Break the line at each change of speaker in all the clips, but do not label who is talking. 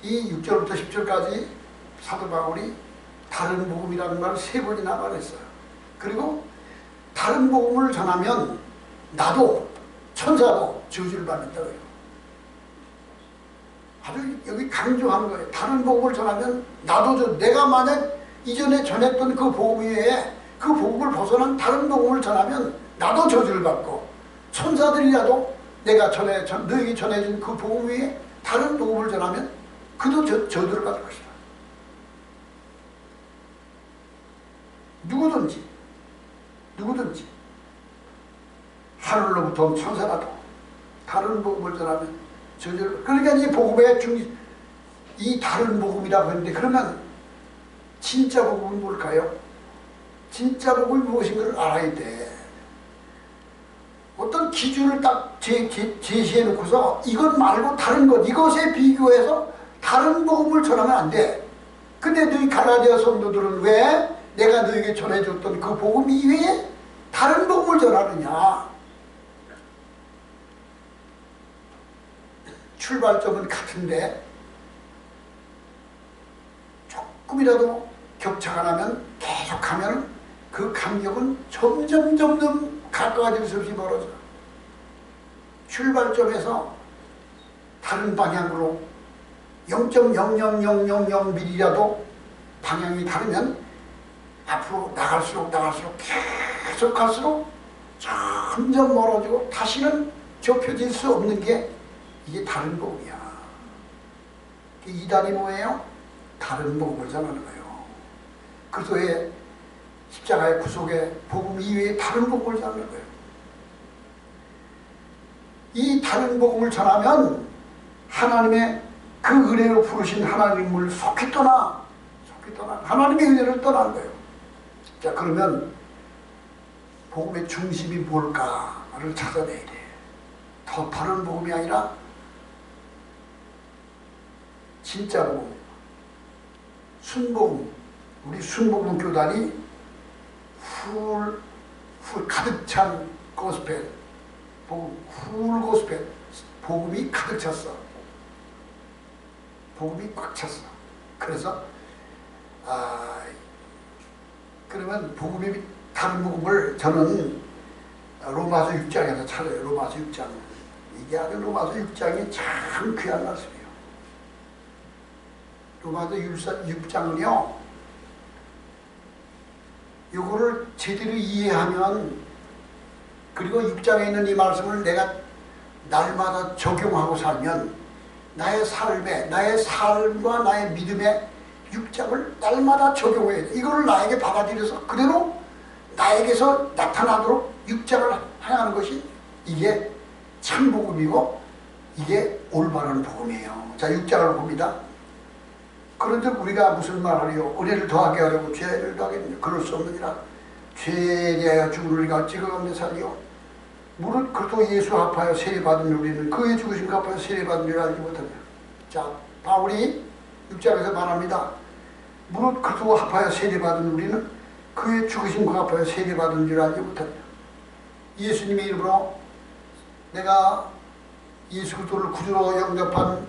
이 6절부터 10절까지 사도 바울이 다른 복음이라는 말을 3번이나 말했어요. 그리고 다른 복음을 전하면 나도 천사도 저주를 받는다고요. 아주 여기 강조하는 거예요. 다른 복음을 전하면 나도 내가 만약 이전에 전했던 그 복음 외에 그 복음을 벗어난 다른 복음을 전하면 나도 저주를 받고 천사들이라도 내가 너에게 전해준 그 복음 외에 다른 복음을 전하면 그도 저주를 받을 것이다. 누구든지 하늘로부터 온 천사라도 다른 복음을 전하면 저주를. 그러니까 이 복음의 이 다른 복음이라고 하는데, 그러면 진짜 복음은 뭘까요? 진짜 복음이 무엇인가를 알아야 돼. 어떤 기준을 딱 제시해 놓고서 이것 말고 다른 것, 이것에 비교해서 다른 복음을 전하면 안 돼. 근데 너희 갈라디아 성도들은 왜 내가 너에게 전해줬던 그 복음 이외에 다른 복음을 전하느냐? 출발점은 같은데 조금이라도 격차가 나면, 계속하면 그 간격은 점점 가까워질 수 없이 멀어져. 출발점에서 다른 방향으로 0.00000mm라도 방향이 다르면 앞으로 나갈수록 계속 갈수록 점점 멀어지고 다시는 좁혀질 수 없는 게 이게 다른 복음이야. 이단이 뭐예요? 다른 복음을 전하는 거예요. 그래서 왜 십자가의 구속의 복음 이외에 다른 복음을 전하는 거예요. 이 다른 복음을 전하면 하나님의 그 은혜로 부르신 하나님을 속히 떠나 하나님의 은혜를 떠나는 거예요. 자, 그러면 복음의 중심이 뭘까를 찾아내야 돼. 더 다른 복음이 아니라 진짜 복음, 순복음. 우리 순복음 교단이 풀 가득 찬 고스펠, 복음, 풀 고스펠, 복음이 가득 찼어. 복음이 꽉 찼어. 그래서 그러면 복음이 다른 복음을 저는 로마서 6장에서 찾아요. 로마서 6장. 이게 아주 로마서 6장이 참 귀한 말씀이에요. 로마서 6장은요, 요거를 제대로 이해하면, 그리고 6장에 있는 이 말씀을 내가 날마다 적용하고 살면 나의 삶과 나의 믿음의 6장을 날마다 적용해야 돼. 이걸 나에게 받아들여서 그대로 나에게서 나타나도록 6장을 행하는 것이 이게 참 복음이고 이게 올바른 복음이에요. 자, 6장을 봅니다. 그런데 우리가 무슨 말하리요? 은혜를 더하게 하려고 죄를 더하겠느냐? 그럴 수 없느니라. 죄에 대하여 죽은 우리가 찍어가며 살리요. 무릇 그리스도 예수 합하여 세례받은 우리는 그의 죽으신 것 합하여 세례받은 줄 알지 못하냐. 자, 바울이 6장에서 말합니다. 무릇 그리스도 합하여 세례받은 우리는 그의 죽으신 것 합하여 세례받은 줄 알지 못하냐. 예수님의 이름으로 내가 예수 그리스도를 구주로 영접한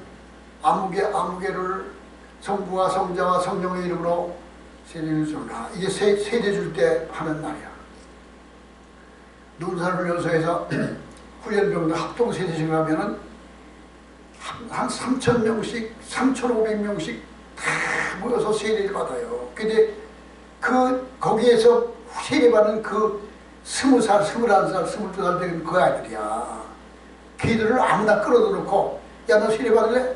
아무개를 성부와 성자와 성령의 이름으로 세례를 주라. 이게 세례 줄 때 하는 말이야. 논산훈련소에서 훈련병들 합동 세례식을 하면은 한 3,000명씩, 3,500명씩 다 모여서 세례를 받아요. 근데 거기에서 세례받는 그 20살, 21살, 22살 되는 그 아이들이야. 걔들을 아무나 끌어다 놓고, 야, 너 세례 받을래?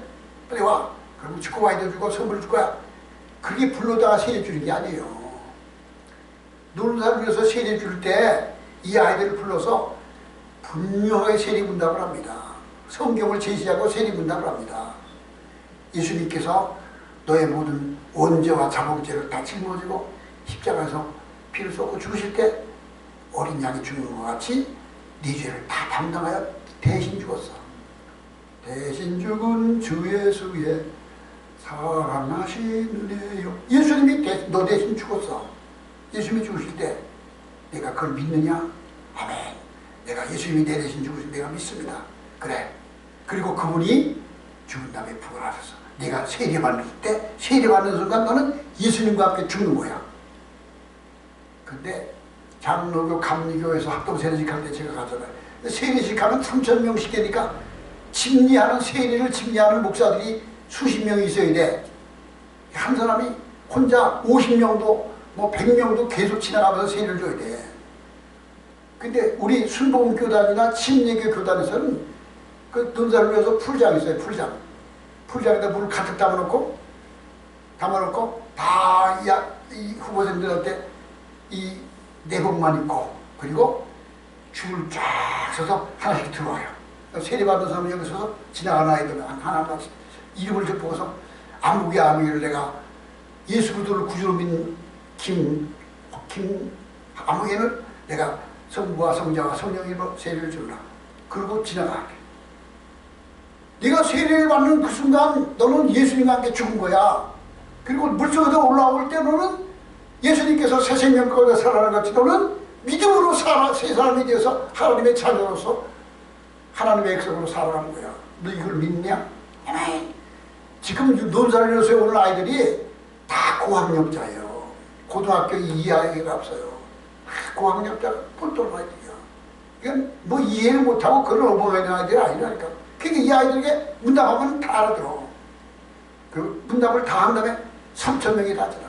빨리 와. 그러면 축구 와이드 주고 선물 줄 거야. 그게 불러다가 세례 주는 게 아니에요. 논산에서 세례 줄 때 이 아이들을 불러서 분명하게 세례 문답을 합니다. 성경을 제시하고 세례 문답을 합니다. 예수님께서 너의 모든 원죄와 자복죄를 다 짊어지고 십자가에서 피를 쏟고 죽으실 때 어린 양이 죽는 것 같이 네 죄를 다 담당하여 대신 죽었어. 대신 죽은 주 예수의 사랑하신 은혜요. 예수님이 너 대신 죽었어. 예수님이 죽으실 때 내가 그걸 믿느냐? 아멘. 내가 예수님이 내 대신 죽으신 내가 믿습니다. 그래. 그리고 그분이 죽은 다음에 부활하셨어. 네가 세례받을 때 세례받는 순간 너는 예수님과 함께 죽는 거야. 근데 장로교 감리교에서 합동세례식 할 때 제가 가잖아요. 세례식 하면 3,000명씩 되니까 집리하는 세례를 집리하는 목사들이 수십 명이 있어야 돼. 한 사람이 혼자 50명도 뭐 100명도 계속 지나가면서 세례를 줘야 돼. 근데 우리 순복음교단이나 침례교 교단에서는 그 논사를 위해서 풀장이 있어요. 풀장에다 물을 가득 담아놓고 다 이 후보생들한테 이 내복만 입고 그리고 줄을 쫙 서서 하나씩 들어와요. 세례받는 사람이 여기 서서 지나가는 아이들 하나하나 이름을 좀 보고서 아무개 아무개를 내가 예수 그리스도를 구주로 믿는 김 아무개는 내가 성부와 성자와 성령으로 세례를 주라. 그리고 지나가게. 네가 세례를 받는 그 순간 너는 예수님과 함께 죽은 거야. 그리고 물속에서 올라올 때 너는 예수님께서 새 생명 가운데 살아나는 같이 너는 믿음으로 새 사람이 되어서 하나님의 자녀로서 하나님의 백성으로 살아가는 거야. 너 이걸 믿냐? 지금 논산에서 오는 아이들이 다 고학력자예요. 고등학교 2학기가 없어요. 고학력자가 똘똘한 아이들이야. 이건 뭐 이해를 못하고 그런 어벙에 있는 아이들이 아니라니까. 그러니까 이 아이들에게 문답하면 다 알아들어. 그 문답을 다 한 다음에 3,000명이 다 지나가.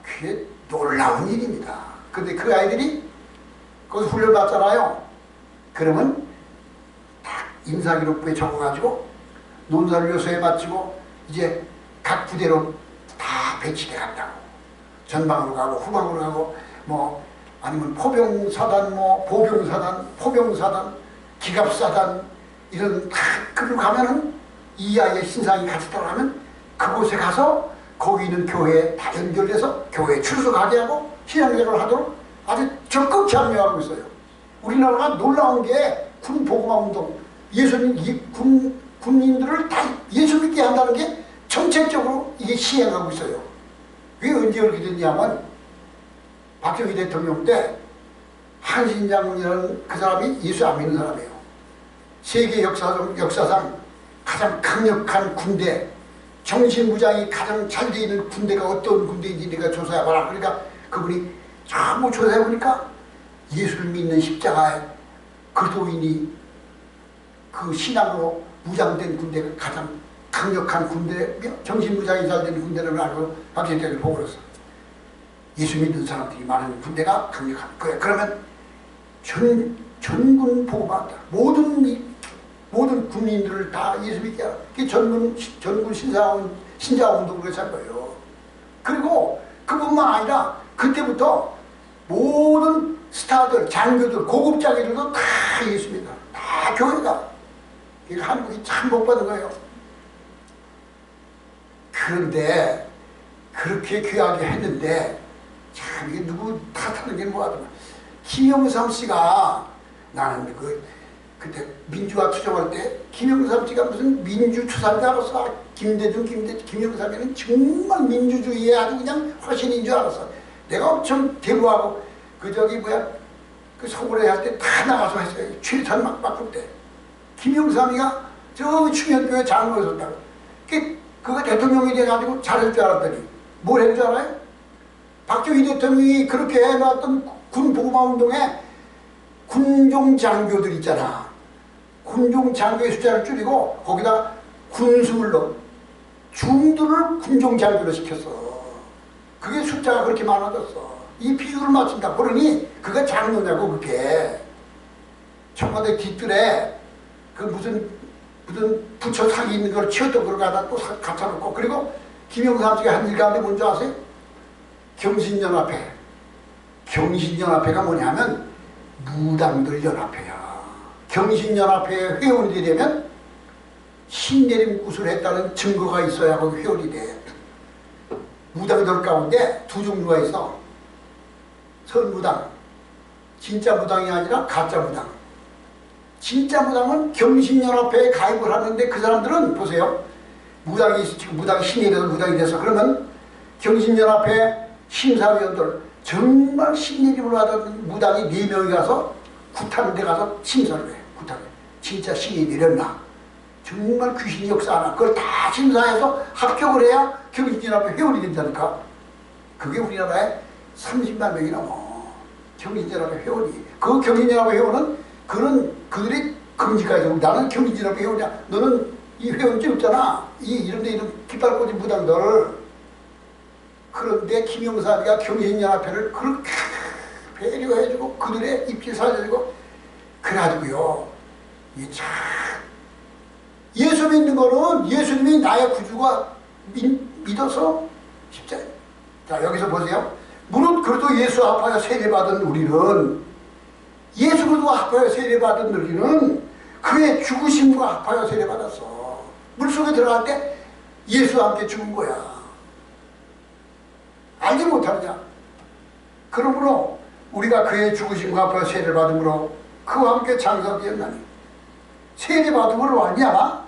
그게 놀라운 일입니다. 근데 그 아이들이 거기서 훈련 받잖아요. 그러면 딱 임사기록부에 적어가지고 논사를 요소에 마치고 이제 각 부대로 다 배치돼 간다고. 전방으로 가고 후방으로 가고 뭐 아니면 포병사단 뭐 보병사단 포병사단 기갑사단 이런 다 그로 가면은 이 아이의 신상이 같이 따라가면 그곳에 가서 거기 있는 교회에 다 연결돼서 교회에 출석하게 하고 신앙생활을 하도록 아주 적극 참여하고 있어요. 우리나라가 놀라운 게 군복음화운동 예수님 군인들을 다 예수 믿게 한다는 게 정책적으로 이게 시행하고 있어요. 그게 언제 그렇게 됐냐면 박정희 대통령 때 한신 장군이라는 그 사람이 예수 안 믿는 사람이에요. 세계 역사상 가장 강력한 군대 정신무장이 가장 잘 돼 있는 군대가 어떤 군대인지 내가 조사해봐라. 그러니까 그분이 전부 조사해보니까 예수를 믿는 십자가의 그리스도인이 그 신앙으로 무장된 군대가 가장 강력한 군대며 정신무장이 잘 되는 군대를 알고 박정희 대통령이 보고 그랬어. 예수 믿는 사람들이 많은 군대가 강력한 거야. 그러면 전군 보호받다. 모든 군인들을 다 예수 믿게 하라. 그게 전군 신자운동을 할 거예요. 그리고 그뿐만 아니라 그때부터 모든 스타들, 장교들, 고급 장교들도 다 예수 믿어. 다 교회가. 이게 한국이 참 복받은 거예요. 그런데 그렇게 귀하게 했는데 참 이게 누구 탓하는 게 뭐하더만. 김영삼 씨가 나는 그때 민주화 투정할 때 김영삼 씨가 무슨 민주추사인 줄 알았어. 김영삼이는 정말 민주주의에 아주 그냥 화신인 줄 알았어. 내가 엄청 대부하고 그 서울에 할 때 다 나가서 했어요. 최루탄 막 바꿀 때. 김영삼이가 저 충현교회 장로에 섰다고. 그가 대통령이 돼가지고 잘할 줄 알았더니 뭘 했는 줄 알아요? 박정희 대통령이 그렇게 해놨던 군복음화운동에 군종장교들 있잖아. 군종장교의 숫자를 줄이고 거기다 군수를 넣어 중도를 군종장교로 시켰어. 그게 숫자가 그렇게 많아졌어. 이 비율을 맞춘다. 그러니 그가 장로냐고. 그게 청와대 뒷뜰에 그 무슨 부처 상이 있는 걸 치웠던 걸 갖다 또 갖다 놓고. 그리고 김영삼 씨가 한 일 가운데 뭔지 아세요? 경신연합회가 뭐냐면 무당들 연합회야. 경신연합회 회원이 되려면 신내림 구슬을 했다는 증거가 있어야 거기 회원이 돼. 무당들 가운데 두 종류가 있어. 선무당, 진짜 무당이 아니라 가짜 무당. 진짜 무당은 경신연합회에 가입을 하는데 그 사람들은 보세요. 지금 무당이 신이 돼서 무당이 돼서 그러면 경신연합회 심사위원들 정말 신내림으로 하던 무당이 4명이 가서 구타는 데 가서 심사를 해. 구타를. 진짜 신이 내렸나? 정말 귀신이 역사하나 그걸 다 심사해서 합격을 해야 경신연합회 회원이 된다니까. 그게 우리나라에 30만 명이 넘어 경신연합회 회원이. 그 경신연합회 회원은 그들이 금지까지 나는 경신연합회 회원이야. 너는 이 회원증 없잖아. 이런데 이런 깃발 꽂은 무당들. 그런데 김영삼이가 경신연합회를 그렇게 배려해주고 그들의 입지 살려주고 그래가지고요. 이 참 예수 믿는 거는 예수님이 나의 구주가 믿어서 십자가. 자 여기서 보세요. 무릇 그래도 예수 아파야 세례받은 우리는 예수 그리스도 아파야 세례받은 우리는 그의 죽으심과 아파야 세례받았어. 물속에 들어갈 때 예수와 함께 죽은 거야. 알지 못하느냐. 그러므로 우리가 그의 죽으심과 아파야 세례를 받음으로 그와 함께 장사되었나니 세례받음으로 아니야.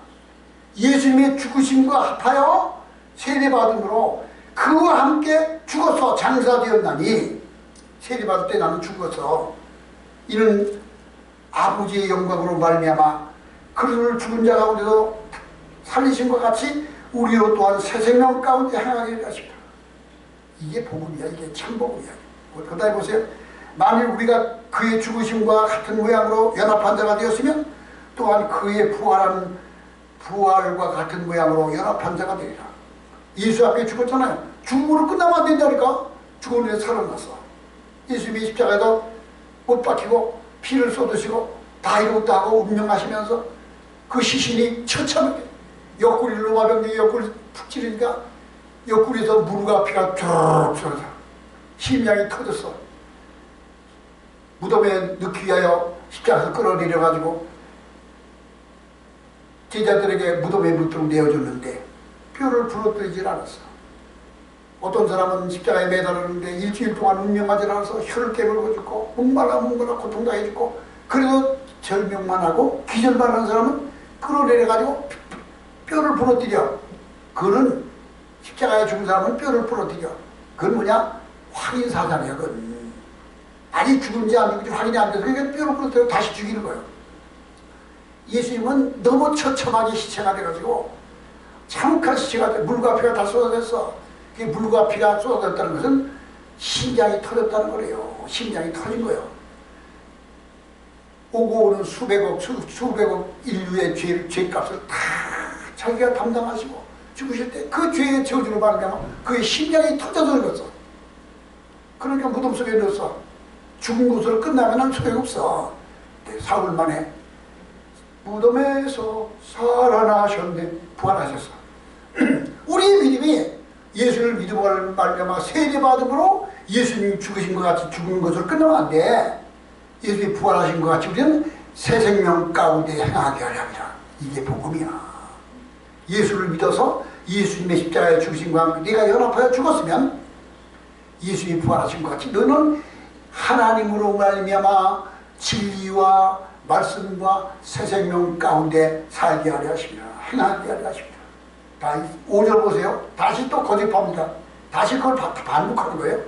예수님의 죽으심과 아파요 세례받음으로 그와 함께 죽어서 장사되었나니. 세례받을 때 나는 죽었어. 이는 아버지의 영광으로 말미암아 그를 죽은 자 가운데서 살리심과 같이 우리로 또한 새 생명 가운데 행하게 하십니다. 이게 복음이야. 이게 참 복음이야. 그 다음에 보세요. 만일 우리가 그의 죽으심과 같은 모양으로 연합한 자가 되었으면 또한 그의 부활과 같은 모양으로 연합한 자가 되리라. 예수 앞에 죽었잖아요. 죽음으로 끝나면 안 된다니까. 죽음에서 살아났어. 예수님이 십자가에서 못 박히고 피를 쏟으시고 다 이것도 하고 운명하시면서 그 시신이 처참하게 옆구리 로마병정이 옆구리 푹 찌르니까 옆구리에서 물과 피가 쭉 쏟아져 심장이 터졌어. 무덤에 넣기 위하여 십자가에서 끌어내려가지고 제자들에게 무덤에 묻도록 내어줬는데 뼈를 부러뜨리질 않았어. 어떤 사람은 십자가에 매달았는데 일주일 동안 운명하지 않아서 혀를 깨물고 죽고 목말라 고통당해 죽고 그래도 절명만 하고 기절만 하는 사람은 끌어내려가지고 뼈를 부러뜨려. 그는 십자가에 죽은 사람은 뼈를 부러뜨려. 그건 뭐냐? 확인사상이야. 그건 아니 죽은지 안 죽은지 확인이 안 돼서 그러니까 뼈를 부러뜨려 다시 죽이는 거예요. 예수님은 너무 처참하게 시체가 돼가지고 참혹한 시체가 돼. 물과 피가 다 쏟아졌어. 그 물과 피가 쏟아졌다는 것은 심장이 터졌다는 거래요. 심장이 터진 거예요. 오고 오는 수백억 인류의 죄값을 다 자기가 담당하시고 죽으실 때 그 죄의 저주로 말미암아 그의 심장이 터져서 죽었어. 그러니까 무덤 속에 넣었어. 죽은 것으로 끝나면 소용없어. 사흘 만에 무덤에서 살아나셨네. 부활하셨어. 우리의 믿음이 예수를 믿음으로 말미암아 세례받음으로 예수님이 죽으신 것 같이 죽은 것으로 끝나면 안 돼. 예수님이 부활하신 것 같이 우리는 새 생명 가운데 행하게 하려 합니다. 이게 복음이야. 예수를 믿어서 예수님의 십자가에 죽으신 것 같이 네가 연합하여 죽었으면 예수님이 부활하신 것 같이 너는 하나님으로 말미암아 진리와 말씀과 새 생명 가운데 살게 하려 하십니다. 행하게 하려 하십니다. 5절 보세요. 다시 또 거듭합니다. 다시 그걸 반복하는 거예요.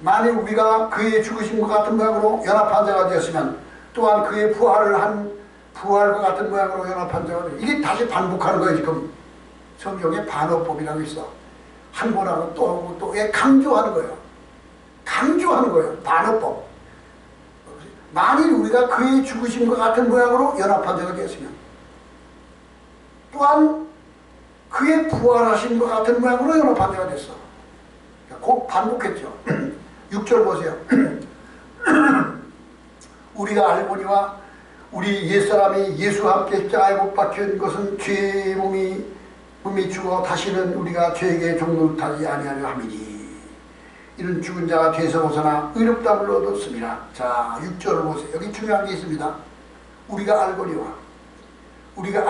만일 우리가 그의 죽으심과 같은 모양으로 연합한 자가 되었으면 또한 그의 부활과 같은 모양으로 연합한 자가 되었으면 이게 다시 반복하는 거예요. 지금 성경에 반어법이라고 있어. 한 번 하고 또 하고 또 강조하는 거예요. 강조하는 거예요. 반어법. 만일 우리가 그의 죽으심과 같은 모양으로 연합한 자가 되었으면 또한 그의 부활하신 것 같은 모양으로 연합한 자가 됐어. 곧 반복했죠. 6절 보세요. 우리가 알거니와 우리 옛사람이 예수와 함께 십자가에 못 박힌 것은 죄의 몸이 죽어 다시는 우리가 죄에게 종노릇하지 아니하려 함이니 이는 죽은 자가 죄에서 벗어나 의롭다함을 얻었습니다. 자 6절을 보세요. 여기 중요한 게 있습니다. 우리가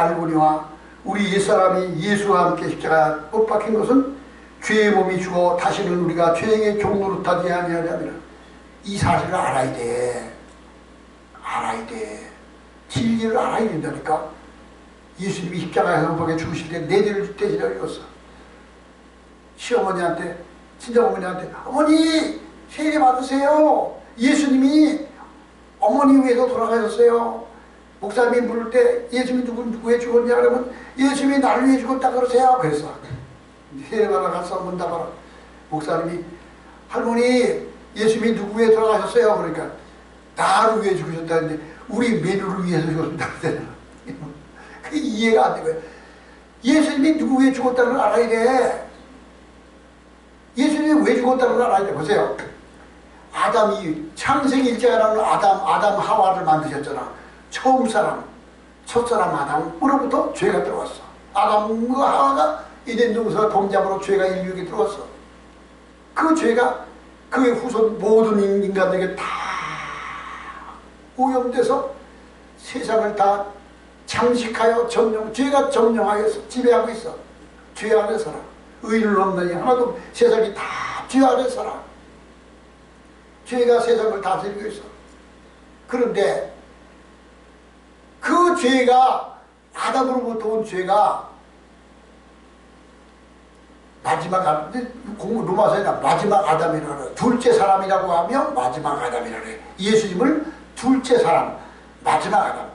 알거니와 우리 옛사람이 예수와 함께 십자가에 못 박힌 것은 죄의 몸이 죽어 다시는 우리가 죄에게 종노릇하지 아니하려 함이라. 이 사실을 알아야 돼. 알아야 돼. 진리를 알아야 된다니까. 예수님이 십자가에서 못 박혀 죽으실 때 내 죄를 대신하여 죽었어. 시어머니한테 친정어머니한테 어머니 세례 받으세요. 예수님이 어머니 위해서 돌아가셨어요. 목사님이 물을 때 예수님이 누구에 죽었냐 그러면 예수님이 나를 위해 죽었다 그러세요. 그랬어. 세례받아 가서 문답하라. 목사님이 할머니 예수님이 누구 위해 돌아가셨어요? 그러니까 나를 위해 죽으셨다는데 우리 메뉴를 위해서 죽었다 그러잖아. 그게 이해가 안 되고요. 예수님이 누구 위해 죽었다는 걸 알아야 돼. 예수님이 왜 죽었다는 걸 알아야 돼. 보세요. 아담이 창세기 1장에 나오는 아담 하와를 만드셨잖아. 처음 사람, 첫사람 아담으로부터 죄가 들어왔어. 아담과 하와가 에덴 동산 범죄함으로 죄가 인류에게 들어왔어. 그 죄가 그의 후손 모든 인간들에게 다 오염돼서 세상을 다 잠식하여 죄가 점령하여서 지배하고 있어. 죄 아래 살아. 의를 없느니 하나도 세상이 다 죄 아래 살아. 죄가 세상을 다스리고 있어. 그런데 그 죄가 아담으로부터 온 죄가 마지막 로마서에 마지막 아담이라고 그래. 둘째 사람이라고 하면 마지막 아담이라고 그래. 예수님을 둘째 사람, 마지막 아담.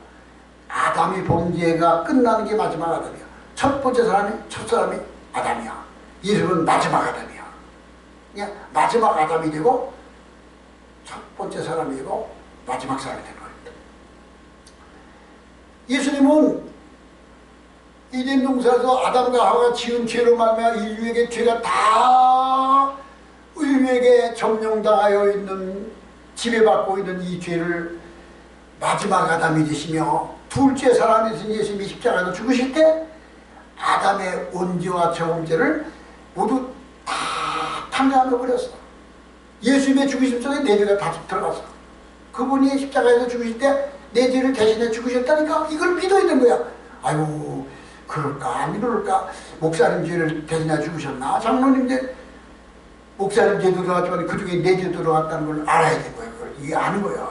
아담이 범죄가 끝나는 게 마지막 아담이야. 첫 번째 사람이 첫사람이 아담이야. 예수님은 마지막 아담이야. 그냥 마지막 아담이 되고 첫 번째 사람이고 마지막 사람이 되는 거예요. 예수님은 에덴 동산에서 아담과 하와가 지은 죄로 말미암아 인류에게 죄가 다 인류에게 점령당하여 있는 지배받고 있는 이 죄를 마지막 아담이 되시며 둘째 사람이 되신 예수님이 십자가에서 죽으실 때 아담의 원죄와 저범죄를 모두 다 탕감해 버렸어. 예수님의 죽으심 속에 내 죄가 다 들어갔어. 그분이 십자가에서 죽으실 때 내 죄를 대신해 죽으셨다니까. 이걸 믿어야 되는 거야. 아이고 그럴까 안 그럴까. 목사님 죄를 대신해 죽으셨나. 장로님 죄 목사님 죄도 들어갔지만 그 중에 내 죄도 들어갔다는 걸 알아야 되는 거야. 그걸 이게 아는 거야.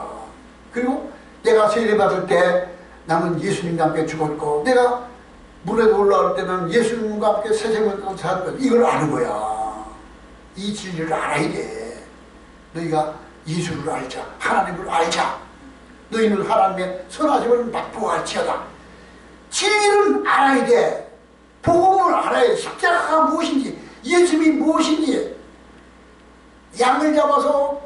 그리고 내가 세례받을 때 나는 예수님과 함께 죽었고 내가 물에도 올라올 때는 예수님과 함께 새 생명을 산 것. 이걸 아는 거야. 이 진리를 알아야 돼. 너희가 예수를 알자. 하나님을 알자. 너희는 하나님의 선하심을 맛보아 할지어다. 진리는 알아야 돼. 복음을 알아야 돼. 십자가가 무엇인지, 예수님이 무엇인지, 양을 잡아서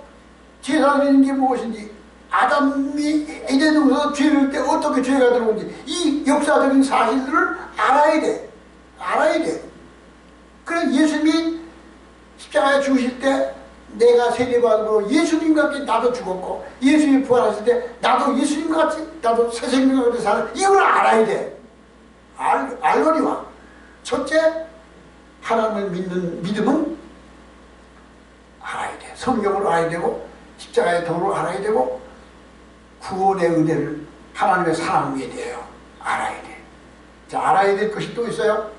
제사드리는 게 무엇인지, 아담이 에덴 동산에서 죄를 때 어떻게 죄가 들어온지, 이 역사적인 사실들을 알아야 돼. 알아야 돼. 그래 예수님이 십자가에 죽으실 때 내가 세례받으로 예수님과 함께 나도 죽었고 예수님이 부활하실 때 나도 예수님과 같이 나도 새 생명과 같이 사는 이걸 알아야 돼. 알거니와 첫째 하나님을 믿는 믿음은 알아야 돼. 성경을 알아야 되고 십자가의 도를 알아야 되고 구원의 은혜를 하나님의 사랑을 위해 돼요. 알아야 돼. 자, 알아야 될 것이 또 있어요.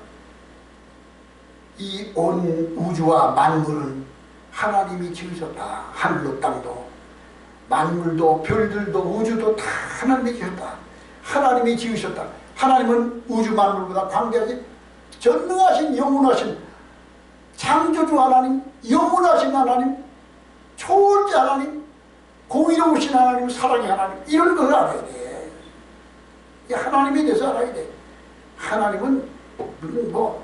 이 온 우주와 만물은 하나님이 지으셨다. 하늘도 땅도 만물도 별들도 우주도 다 하나님이 지으셨다. 하나님이 지으셨다. 하나님은 우주 만물보다 광대하신 전능하신 영원하신 창조주 하나님, 영원하신 하나님, 초월자 하나님, 공의로우신 하나님, 사랑의 하나님, 이런 걸 알아야 돼. 하나님에 대해서 알아야 돼. 하나님은 뭐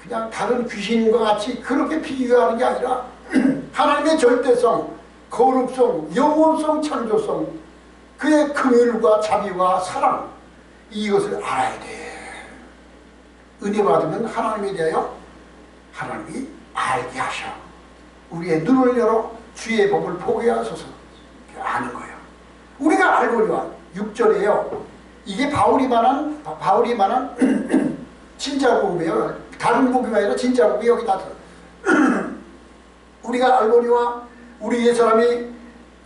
그냥 다른 귀신과 같이 그렇게 비교하는 게 아니라 하나님의 절대성, 거룩성, 영원성, 창조성, 그의 긍휼과 자비와 사랑, 이것을 알아야 돼. 은혜 받으면 하나님에 대하여 하나님이 알게 하셔. 우리의 눈을 열어 주의 법을 보게 하소서. 아는 거예요. 우리가 알거니와 6절에요. 이게 바울이 말한 진짜 복음이에요. 다른 복음이 아니라 진짜 복음이 여기 나타나. 우리가 알거니와 우리 옛사람이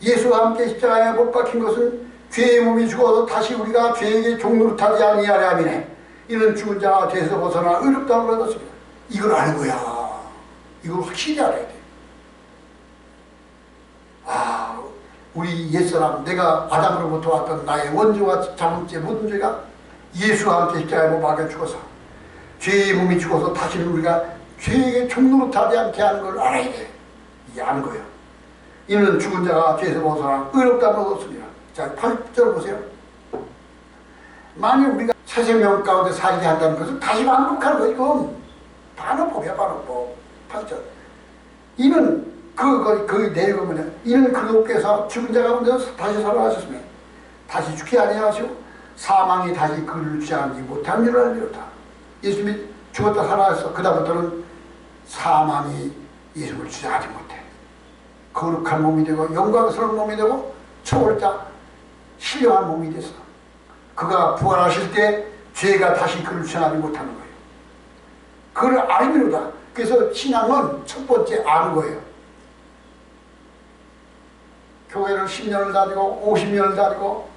예수와 함께 십자가에 못 박힌 것은 죄의 몸이 죽어서 다시 우리가 죄에게 종노릇 하지 아니하려 함이네. 이는 죽은 자가 죄에서 벗어나 의롭다함을 얻었습니다. 이걸 아는 거야. 이걸 확실히 알아야 돼. 아, 우리 옛사람, 내가 아담으로부터 왔던 나의 원죄와 자문죄 모든 죄가 예수와 함께 십자가에 못 박혀 죽어서 죄의 몸이 죽어서 다시는 우리가 죄에게 종노릇하지 않게 하는 걸 알아야 돼. 이게 아는 거예요. 이는 죽은 자가 죄에서 벗어나 의롭다함을 얻었습니다. 자, 8절 보세요. 만일 우리가 새 생명 가운데 살게 한다는 것은 다시 반복하는 거예요. 이건 반어법이야, 반어법. 8절. 이는 그 내용은 뭐냐? 이는 그리스도께서 죽은 자 가운데서 다시 살아나셨으며 다시 죽게 아니하시고 사망이 다시 그를 주장하지 못한 줄 알리로다. 예수님이 죽었다 살아났어. 그다음부터는 사망이 예수를 주장하지 못해. 거룩한 몸이 되고 영광스러운 몸이 되고 초월자 신령한 몸이 됐어. 그가 부활하실 때 죄가 다시 그를 주장하지 못하는 거예요. 그걸 알미로다. 그래서 신앙은 첫 번째 아는 거예요. 교회를 10년을 다니고 50년을 다니고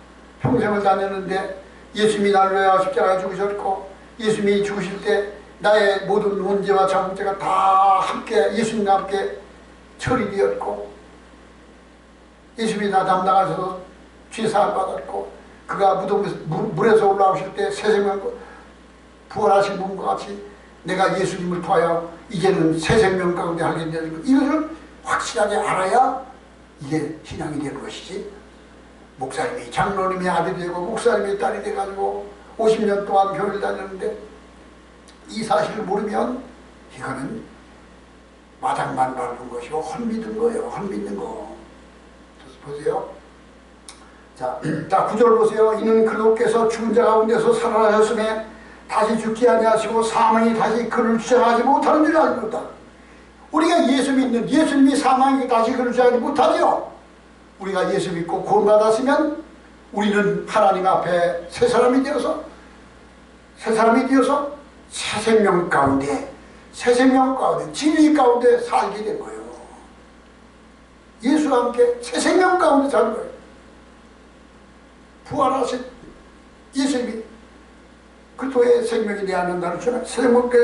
평생을 다녔는데 예수님이 나를 위하여 십자가에 죽으셨고 예수님이 죽으실 때 나의 모든 문제와 잘못죄가 다 함께 예수님과 함께 처리되었고 예수님이 나 담당하셔서 죄사함 받았고 그가 물에서 올라오실 때 새 생명 부활하신 분과 같이 내가 예수님을 통하여 이제는 새 생명 가운데 하게 되는 것, 이것을 확실하게 알아야 이게 신앙이 되는 것이지. 목사님이 장로님이 아들이 되고 목사님이 딸이 돼가지고 50년 동안 교회를 다녔는데 이 사실을 모르면 이거는 마당만 밟은 것이고 헛믿은 거예요. 헛믿는 거. 보세요. 자, 9절 보세요. 이는 그리스도께서 죽은 자 가운데서 살아나셨음에 다시 죽지 아니하시고 사망이 다시 그를 주장하지 못하는 줄 알고다. 우리가 예수 믿는 예수님이 사망이 다시 그를 주장하지 못하지요. 우리가 예수 믿고 구원받았으면 우리는 하나님 앞에 새 사람이 되어서 새 생명 가운데 진리 가운데 살게 된 거예요. 예수와 함께 새 생명 가운데 사는 거예요. 부활하신 예수님이 그리스도의 생명이 내 안에 나를 주나 새 생명께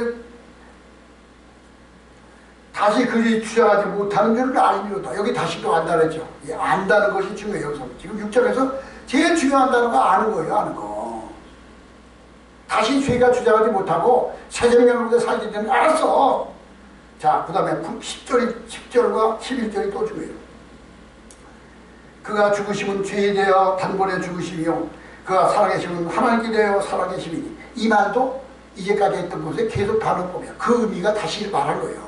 다시 그리 주장하지 못하는 줄을 알미로다. 여기 다시 또 안다는 거죠. 안다는 것이 중요해요. 여기서. 지금 6절에서 제일 중요한 단어가 아는 거예요. 아는 거. 다시 죄가 주장하지 못하고 새 생명으로 살게 되면 알았어. 자, 그 다음에 10절과 11절이 또 중요해요. 그가 죽으심은 죄에 대하여 단번에 죽으심이요 그가 살아계심은 하나님께 대하여 살아계심이니. 이 말도 이제까지 했던 것에 계속 반응법이야. 그 의미가 다시 말한 거예요.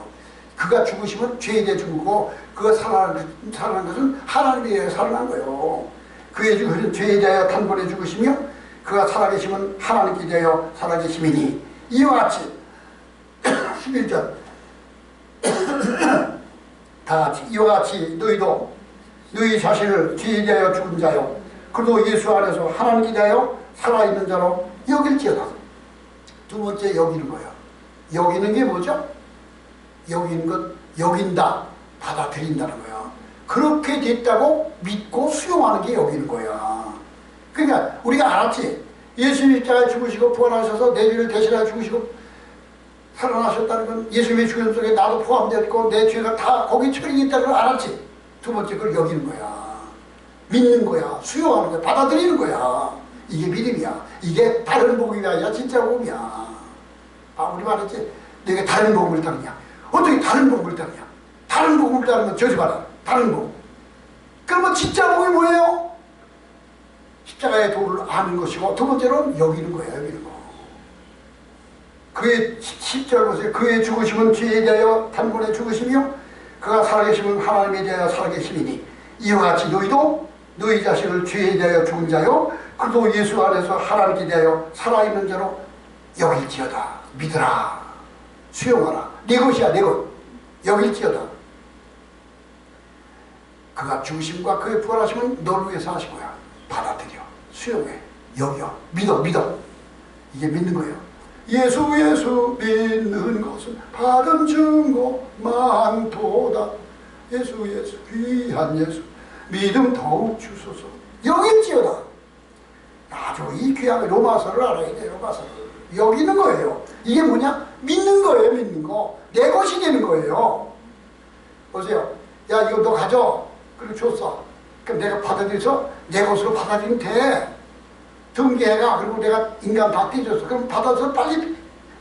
그가 죽으시면 죄에 대해 죽고 그가 살아난 것은 하나님에 대해 살아난 거예요. 그의 죽으신 죄에 대하여 단번에 죽으시며 그가 살아계시면 하나님께 대하여 살아계심이니. 이와 같이 11절 다같이 이와 같이 너희도 너희 자신을 죄에 대하여 죽은 자요 그도 예수 안에서 하나님께 대하여 살아있는 자로 여길지어다. 두 번째 여기는 거예요. 여기는 게 뭐죠? 여기는 것, 여긴다, 받아들인다는 거야. 그렇게 됐다고 믿고 수용하는 게 여기는 거야. 그러니까 우리가 알았지. 예수님이 십자가에 죽으시고 부활하셔서 내 죄를 대신하여 죽으시고 살아나셨다는 건 예수님의 죽음 속에 나도 포함되어 있고 내 죄가 다 거기 처리됐다는 걸 알았지. 두 번째 그걸 여기는 거야. 믿는 거야. 수용하는 거야. 받아들이는 거야. 이게 믿음이야. 이게 다른 복음이 아니라 진짜 복음이야. 아, 우리 말했지. 내가 다른 복음을 따르냐. 어떻게 다른 복음을 따르냐? 다른 복음을 따르면 저지 마라. 다른 복음. 그러면 진짜 복음이 뭐예요? 십자가의 도를 아는 것이고 두 번째로는 여기는 거예요. 여기는 거. 그의 10절 보세요. 그의 죽으심은 죄에 대하여 단번에 죽으시며 그가 살아계심은 하나님에 대하여 살아계심이니 이와 같이 너희도 너희 자신을 죄에 대하여 죽은 자요 그도 예수 안에서 하나님께 대하여 살아있는 자로 여길지어다. 믿으라. 수용하라. 내 것이야, 내 것. 여길지어다. 그가 죽으심과 그의 부활하심은 너를 위해서 하신 거야. 받아들여. 수용해. 여겨. 믿어. 이게 믿는 거예요. 예수 믿는 것은 받은 증거 많도다. 예수 귀한 예수 믿음 더욱 주소서. 여길지어다. 아주 이 귀한 로마서를 알아야 돼. 로마서를. 여기는 거예요. 이게 뭐냐? 믿는 거예요. 믿는 거. 내 것이 되는 거예요. 보세요. 야, 이거 너 가져. 그리고 줬어. 그럼 내가 받아들여서 내 것으로 받아들이면 돼. 등기해가. 그리고 내가 인간 다 떼줬어. 그럼 받아서 빨리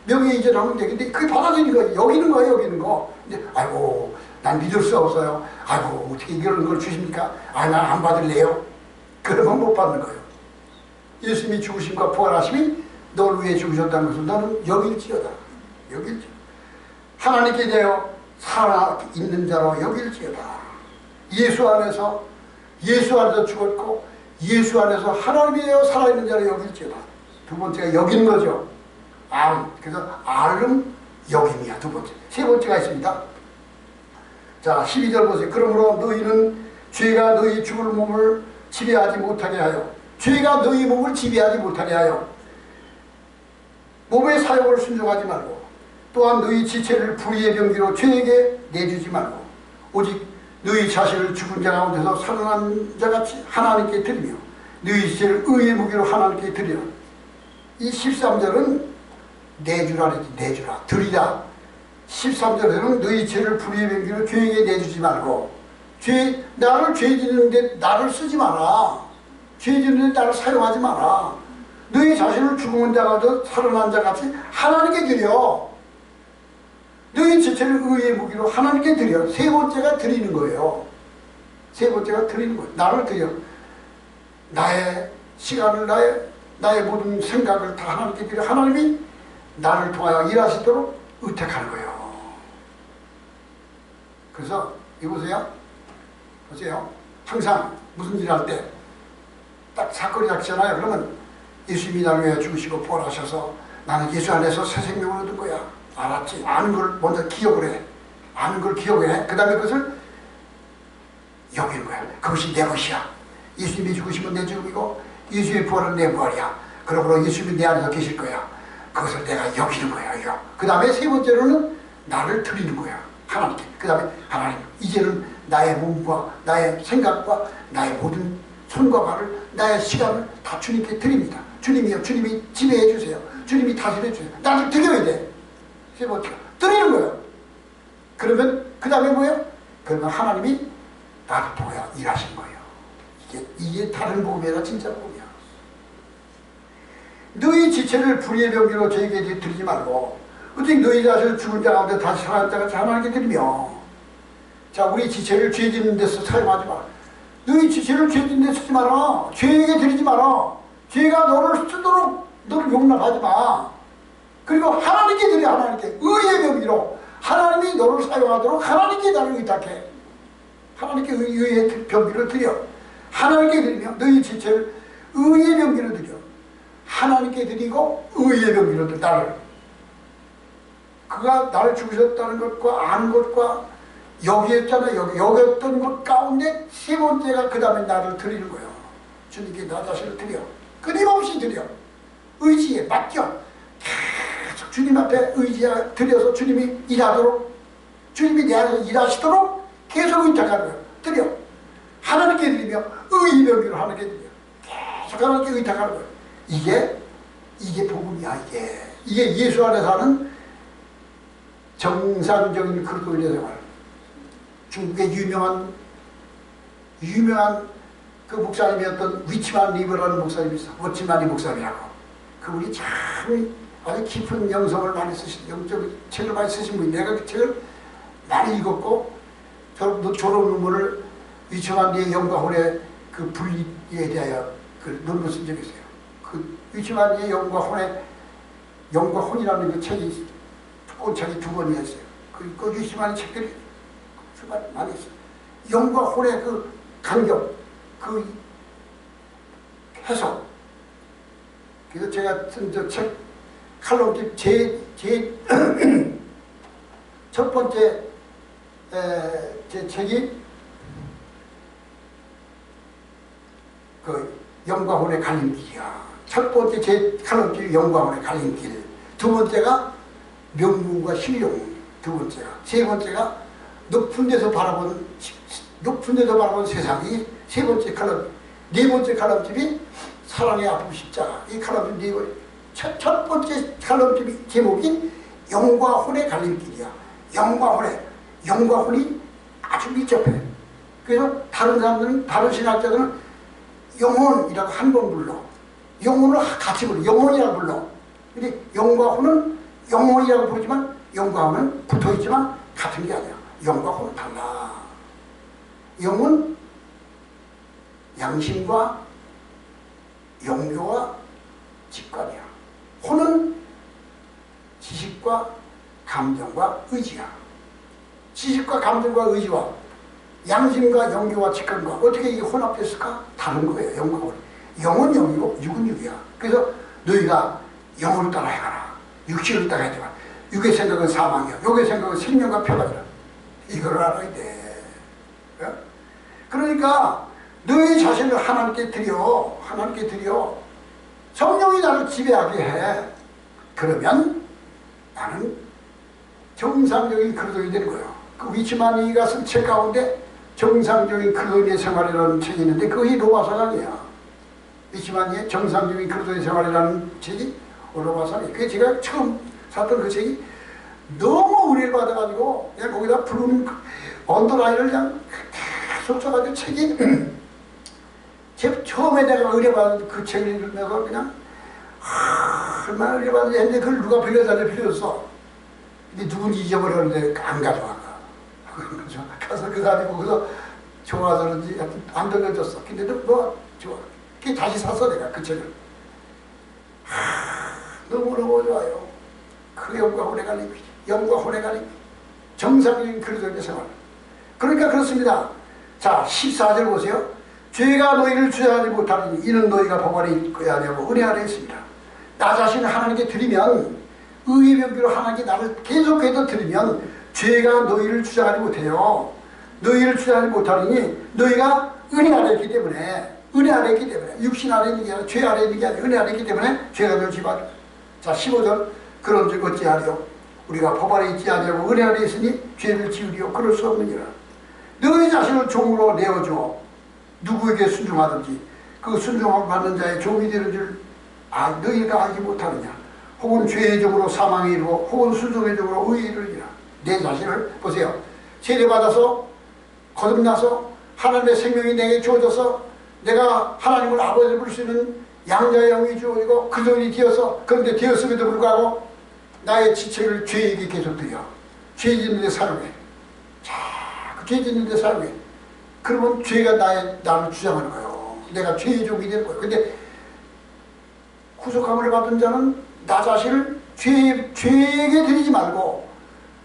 명예 이전하면 돼. 근데 그게 받아들이는 거예요. 여기는 거예요. 여기는 거. 근데 아이고 난 믿을 수 없어요. 아이고 어떻게 이런 걸 주십니까? 아, 난 안 받을래요. 그러면 못 받는 거예요. 예수님이 죽으심과 부활하심이 너를 위해 죽으셨다는 것을 너는 여길지어다. 여길지어다. 하나님께 대하여 살아있는 자로 여길지어다. 예수 안에서 죽었고 예수 안에서 하나님에 대하여 살아있는 자로 여길지어다. 두 번째가 여기는 거죠. 그래서 알음 여김이야. 두 번째. 세 번째가 있습니다. 자, 12절 보세요. 그러므로 너희는 죄가 너희 죽을 몸을 지배하지 못하게 하여, 죄가 너희 몸을 지배하지 못하게 하여 몸의 사욕을 순종하지 말고, 또한 너희 지체를 불의의 병기로 죄에게 내주지 말고, 오직 너희 자신을 죽은 자 가운데서 살아난 자같이 하나님께 드리며 너희 지체를 의의 무기로 하나님께 드리라. 이 13절은 내주라 그랬지. 내주라, 드리라. 13절에는 너희 죄를 불의의 병기로 죄에게 내주지 말고, 나를 죄 짓는데 나를 쓰지 마라. 죄 짓는데 나를 사용하지 마라. 너희 자신을 죽은 자 가운데서 살아난 자같이 하나님께 드려. 너희 지체를 의의 무기로 하나님께 드려. 세 번째가 드리는 거예요. 세 번째가 드리는 거예요. 나를 드려. 나의 시간을, 나의 모든 생각을 다 하나님께 드려. 하나님이 나를 통하여 일하시도록 의택하는 거예요. 그래서 이보세요. 보세요. 항상 무슨 일 할 때 딱 사건이 닥치잖아요. 그러면 예수님이 나를 위해 죽으시고 부활하셔서 나는 예수 안에서 새 생명을 얻은 거야. 알았지? 아는 걸 먼저 기억을 해. 아는 걸 기억을 해. 그 다음에 그것을 여기는 거야. 그것이 내 것이야. 예수님이 죽으시면 내 죽음이고 예수님의 부활은 내 부활이야. 그러므로 예수님이 내 안에서 계실 거야. 그것을 내가 여기는 거야. 이거. 그 다음에 세 번째로는 나를 드리는 거야. 하나님께. 그 다음에 하나님, 이제는 나의 몸과 나의 생각과 나의 모든 손과 발을, 나의 시간을 다 주님께 드립니다. 주님이요, 주님이 지배해 주세요. 주님이 다스려 주세요. 나를 드려야 돼. 세 번째, 드리는 거예요. 그러면 그 다음에 뭐예요? 그러면 하나님이 나를 통하여 일하신 거예요. 이게 다른 복음이 아니라 진짜 복음이야. 너희 지체를 불의의 병기로 저에게 드리지 말고, 오직 너희 자신을 죽은 자 가운데 다시 살아난 자같이 하나님께 드리며. 자, 우리 지체를 죄 짓는 데서 사용하지 마. 너희 지체를 죄 짓는 데 쓰지 마라. 죄에게 드리지 마라. 죄가 너를 쓰도록 너를 용납하지 마. 그리고 하나님께 드려. 하나님께 의의 병기로 하나님이 너를 사용하도록 하나님께 나를 의탁해. 하나님께 의의 병기를 드려. 하나님께 드리며 너희 지체를 의의 병기로 드려. 하나님께 드리고 의의 병기로 드려. 나를. 그가 나를 죽으셨다는 것과 아는 것과 여기였잖아요. 여기였던 것 가운데 세 번째가 그 다음에 나를 드리는 거예요. 주님께 나 자신을 드려. 끊임없이 드려. 의지에 맡겨. 계속 주님 앞에 의지에 드려서 주님이 일하도록, 주님이 내 안에서 일하시도록 계속 의탁하는 거예요. 드려. 하나님께 드리며 의의 병기로 하나님께 드려. 계속 하나님께 의탁하는 거예요. 이게 복음이야. 이게 예수 안에 사는 정상적인 그리스도인의 생활. 중국의 유명한 그 목사님이었던 위치만 리버라는 목사님이 있어. 워치만리 목사님이라고. 그분이 참 아주 깊은 영성을 많이 쓰신, 영적 책을 많이 쓰신 분이, 내가 그 책을 많이 읽었고, 졸업 논문을 위치만리의 영과 혼의 그 분리에 대하여 그 논문 쓴 적이 있어요. 그 위치만리의 영과 혼이라는 그 책이, 책이 두 권이나 있어요. 그 위치만리 책들이 많이 있어요. 영과 혼의 그 간격, 그 해석. 그래서 제가 쓴 저 책, 칼럼집 제 첫 번째 제 책이 그 영과 혼의 갈림길이야. 첫 번째 제 칼럼집이 영과 혼의 갈림길. 두 번째가 명문과 실용. 두 번째가. 세 번째가 높은 데서 바라본 세상이 세 번째 칼럼. 네 번째 칼럼집이 사랑의 아픔 십자가. 이 칼럼집 네 번째. 첫 번째 칼럼집 제목이 영과 혼의 갈림길이야. 영과 혼이 아주 밀접해. 그래서 다른 사람들은, 다른 신학자들은 영혼이라고 한 번 불러. 영혼을 같이 불러. 영혼이라고 불러. 근데 영과 혼은 영혼이라고 부르지만 영과 혼은 붙어있지만 같은 게 아니야. 영과 혼은 달라. 영은 양심과 영교와 직관이야. 호는 지식과 감정과 의지야. 지식과 감정과 의지와 양심과 영교와 직관과 어떻게 이게 혼합됐을까? 다른 거예요. 영과 영은 영이고 육은 육이야. 그래서 너희가 영으로 따라 해가라. 육신으로 따라 해가라. 육의 생각은 사망이야. 육의 생각은 생명과 평화이라. 이걸 알아야 돼. 그러니까 너희 자신을 하나님께 드려. 하나님께 드려. 성령이 나를 지배하게 해. 그러면 나는 정상적인 그리스도인이 되는 거예요. 그 위치만이가 쓴 책 가운데 정상적인 그리스도인의 생활이라는 책이 있는데 그것이 로마서강이야. 위치만이의 정상적인 그리스도인의 생활이라는 책이 로마서강이야. 그게 제가 처음 샀던 그 책이 너무 은혜를 받아가지고 그냥 거기다 푸른 언더라인을 그냥 계속 써가지고 책이 처음에 내가 의뢰받은 그 책을 읽으면서 그냥 얼마나 의뢰받는지 했는데 그걸 누가 빌려달래 빌렸어. 근데 누군지 잊어버렸는데 안 가져와. 가서 그거 가지고 그래서 좋아서 그런지 안 들려줬어. 근데 너 좋아. 그게 다시 샀어 내가 그 책을. 너무너무 좋아요. 그 영과 혼의 갈림이. 영과 혼의 갈림이. 정상적인 그리스도인의 생활. 그러니까 그렇습니다. 자 14절 보세요. 죄가 너희를 주장하지 못하니 이는 너희가 법 아래 있어야 하냐고 은혜 아래 있습니다. 나 자신을 하나님께 드리면 의의 명기로 하나님께 나를 계속해서 드리면 죄가 너희를 주장하지 못해요. 너희를 주장하지 못하니 너희가 은혜 아래 있기 때문에 은혜 아래 있기 때문에 육신 아래 있는 게 아니라 죄 아래 있는 게 아니라 은혜 아래 있기 때문에 죄가 너희를 지배하죠. 자 15절 그런즉 어찌하리요 우리가 법 아래 있지 아니하고 은혜 아래 있으니 죄를 지으리요 그럴 수 없느니라. 너희 자신을 종으로 내어줘 누구에게 순종하든지 그 순종을 받는 자의 종이 되는 줄 너희가 알지 못하느냐. 혹은 죄의 종으로 사망에 이르고 혹은 순종의 종으로 의에 이르리라. 내 자신을 보세요. 세례받아서 거듭나서 하나님의 생명이 내게 주어져서 내가 하나님을 아버지를 부를 수 있는 양자의 영이 주어지고 그 종이 되어서 그런데 되었음에도 불구하고 나의 지체를 죄에게 계속 드려. 죄 짓는 데 사용해. 자, 그 죄 짓는 데 사용해. 그러면 죄가 나를 주장하는 거예요. 내가 죄의 종이 되는 거예요. 근데 구속함을 받은 자는 나 자신을 죄에게 드리지 말고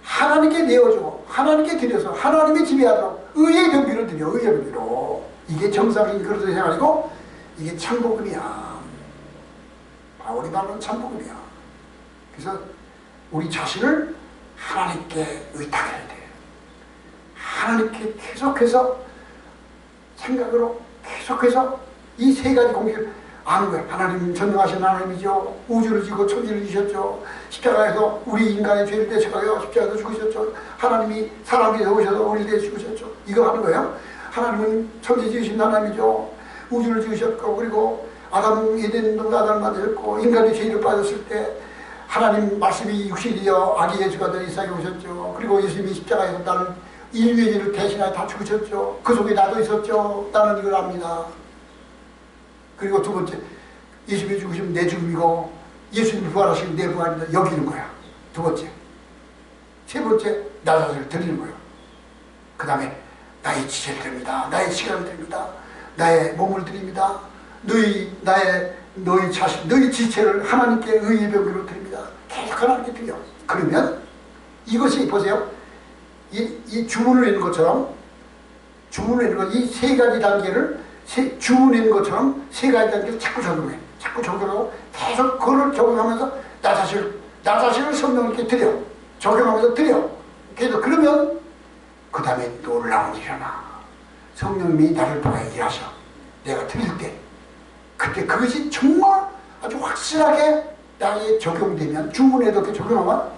하나님께 내어주고 하나님께 드려서 하나님이 지배하도록 의의 병기로 드려. 의의 병기로. 이게 정상인 그리스도의 생활이고 이게 참복음이야. 바울이 말하는 참복음이야. 그래서 우리 자신을 하나님께 의탁해야 돼. 하나님께 계속해서 생각으로 계속해서 이 세 가지 공식을 아는 거야. 하나님 전능하신 하나님이죠. 우주를 지고 천지를 지셨죠. 십자가에서 우리 인간의 죄를 대속하여 십자가에서 죽으셨죠. 하나님이 사람이 되오셔서 우리를 대해 죽으셨죠. 이거 하는 거예요. 하나님은 천지 지으신 하나님이죠. 우주를 지으셨고 그리고 아담 에덴 동산 아담을 만드셨고 인간의 죄를 빠졌을 때 하나님 말씀이 육신이 되어 아기 예수가 되어 이 세상에 오셨죠. 그리고 예수님이 십자가에서 나를 인류의 죄를 대신하여 다 죽으셨죠. 그 속에 나도 있었죠. 나는 이걸 압니다. 그리고 두 번째, 예수님이 죽으시면 내 죽음이고 예수님이 부활하시면 내 부활이다. 여기는 거야. 두 번째. 세 번째, 나 자신을 드리는 거예요. 그 다음에 나의 지체를 드립니다. 나의 시간을 드립니다. 나의 몸을 드립니다. 너희 자신, 너희 지체를 하나님께 의의 병기로 드립니다. 계속 하나님께 드려. 그러면 이것이 보세요. 이 주문을 내는 것처럼 이 세 가지 단계를 주문을 내는 것처럼 세 가지 단계를 자꾸 적용해. 자꾸 적용하고 계속 그걸 적용하면서 나 자신을 성령님께 드려. 적용하면서 드려. 계속 그러면 그 다음에 놀라운 일이 일어나. 성령님이 나를 보아 일하셔. 내가 드릴 때 그때 그것이 정말 아주 확실하게 나에게 적용되면 주문에도 이렇게 적용하면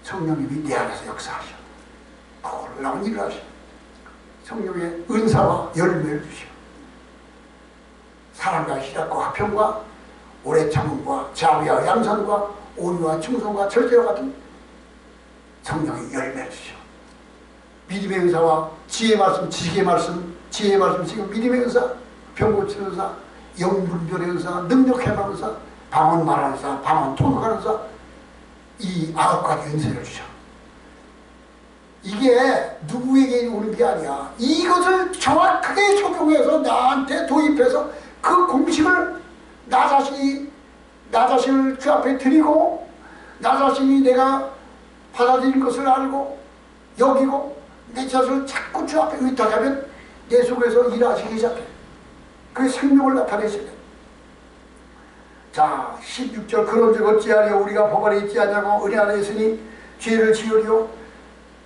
성령님이 내 안에서 역사하셔. 놀라운 일을 하셔. 성령의 은사와 열매를 주시오. 사랑과 희락과 화평과 오래 참음과 자비와 양선과 온유와 충성과 절제와 같은 성령의 열매를 주시오. 믿음의 은사와 지혜의 말씀, 지식의 말씀, 지혜의 말씀, 지금 믿음의 은사, 병 고치는 은사, 영분별의 은사, 능력 해방 은사, 방언 말하는 은사, 방언 통역하는 은사, 이 9가지 은사를 주셔. 이게 누구에게 오는 게 아니야. 이것을 정확하게 적용해서 나한테 도입해서 그 공식을 나 자신을 그 앞에 드리고 나 자신이 내가 받아들인 것을 알고 여기고 내 자신을 자꾸 주 앞에 의탁하면 내 속에서 일하시기 시작해. 그 생명을 나타내시네. 자 16절 그런즉 어찌하려 우리가 법 안에 있지 않냐고 은혜 안에 있으니 죄를 지으리요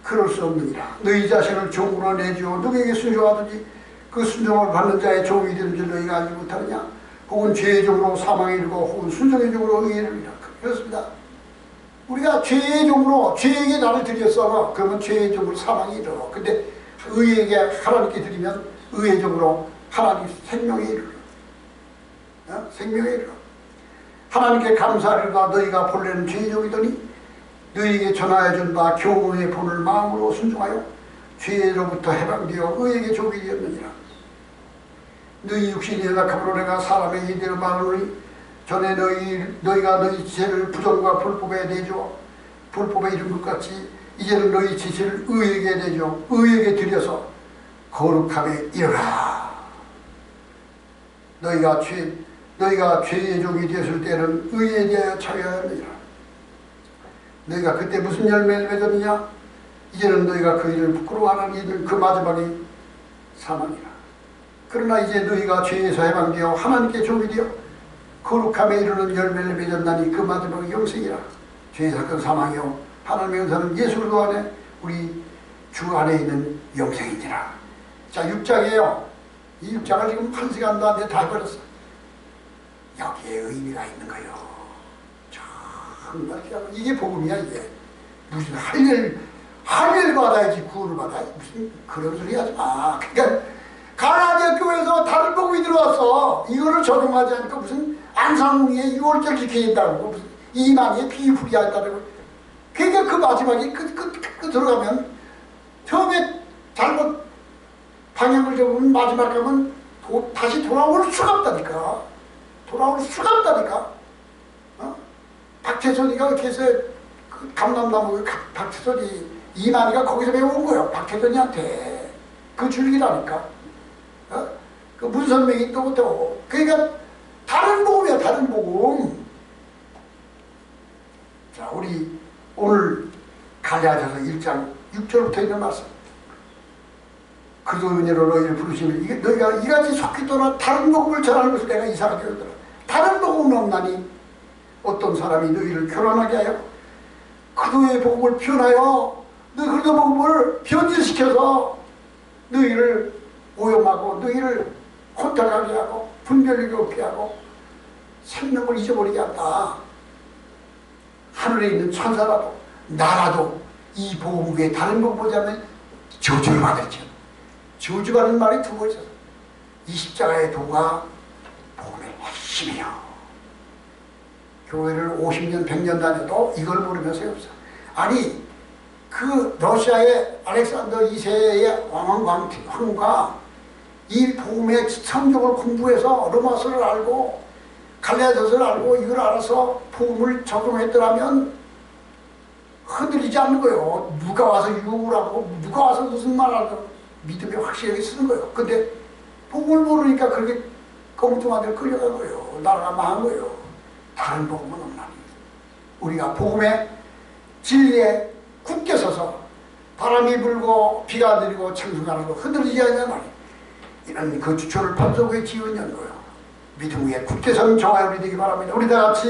그럴 수 없느니라. 너희 자신을 종으로 내주어 누구에게 순종하든지 그 순종을 받는 자의 종이 되는 줄 너희가 알지 못하느냐. 혹은 죄의 종으로 사망에 이르고 혹은 순종의 종으로 의에 이르리라. 그렇습니다. 우리가 죄의 종으로 죄에게 나를 드렸어. 그러면 죄의 종으로 사망에 이르러. 근데 의에게 하나님께 드리면 의의 종으로 하나님 생명에 이르러. 생명에 이르러. 하나님께 감사하리라. 너희가 본래는 죄의 종이더니 너희에게 전하여 준 바 교훈의 본을 마음으로 순종하여 죄로부터 해방되어 의에게 종이 되었느니라. 너희 육신이 연약함으로 내가 사람의 이대로 말하노니 전에 너희가 너희 지체를 부정과 불법에 내줘 불법에 이른 것 같이 이제는 너희 지체를 의에게 내줘 의에게 드려서 거룩함에 이르라. 너희가 죄의 종이 되었을 때는 의에 대하여 차여하느니라. 너희가 그때 무슨 열매를 맺었느냐. 이제는 너희가 그 일을 부끄러워하는 이들 그 마지막이 사망이라. 그러나 이제 너희가 죄에서 해방되어 하나님께 종이 되어 거룩함에 이르는 열매를 맺었나니 그 마지막이 영생이라. 죄의 사건 사망이요 하나님의 은사는 예수 그리스도 안에 우리 주 안에 있는 영생이니라. 자 6장이에요. 이 6장을 지금 1시간도 안 돼 다 해버렸어. 여기에 의미가 있는 거예요. 정말 이게 복음이야. 이게 무슨 할 일 받아야지 구원을 받아. 무슨 그런 소리 하지 마. 그러니까 가나안 교회에서 다른 복음이 들어왔어. 이거를 적용하지 않고 무슨 안상홍의 6월절 지켜야 된다고 무슨 이만희의 비후리한다고. 그러니까 그 마지막에 그 들어가면 처음에 잘못 방향을 잡으면 마지막 가면 다시 돌아올 수가 없다니까. 돌아올 수가 없다니까. 박태선이가 이렇게 해서 그 감남나무 박태선이 이만희가 거기서 배운 거예요. 박태선이한테 그 줄기라니까. 그 문선명이 또 못하고. 그러니까 다른 복음이야. 다른 복음. 자 우리 오늘 갈라디아서 1장 6절부터 있는 말씀. 그도 은혜로 너희를 부르시면 이게 너희가 이같이 속히 떠나 다른 복음을 전하는 것을 내가 이상하게 여더라. 다른 복음은 없나니 어떤 사람이 너희를 교란하게 하여 그도의 복음을 변하여 너희 그도 복음을 변질시켜서 너희를 오염하고 너희를 혼탁하게 하고 분별력이 없게 하고 생명을 잊어버리게 한다. 하늘에 있는 천사라도 나라도 이 복음 외에 다른 복음 보자면 저주를 받았죠. 저주받는 말이 두 번째서 이 십자가의 도가 복음의 핵심이에요. 교회를 50년 100년 다녀도 이걸 모르면 소용없어. 아니 그 러시아의 알렉산더 2세의 왕후가 이 복음의 성경을 공부해서 로마서를 알고 갈라디아서를 알고 이걸 알아서 복음을 적용했더라면 흔들리지 않는 거예요. 누가 와서 유우라고 누가 와서 무슨 말하고 믿음이 확실하게 쓰는 거예요. 근데 복음을 모르니까 그렇게 엉뚱한 데를 끌려간 거예요. 나라가 망한 거예요. 다른 복음은 없나니 우리가 복음의 진리에 굳게 서서 바람이 불고 비가 내리고 창수가 나고 흔들리지 않는 말이 이런 그 주초를 반석 위에 지은 연거예요. 믿음 위에 굳게 서는 저와 우리 되기 바랍니다. 우리 다 같이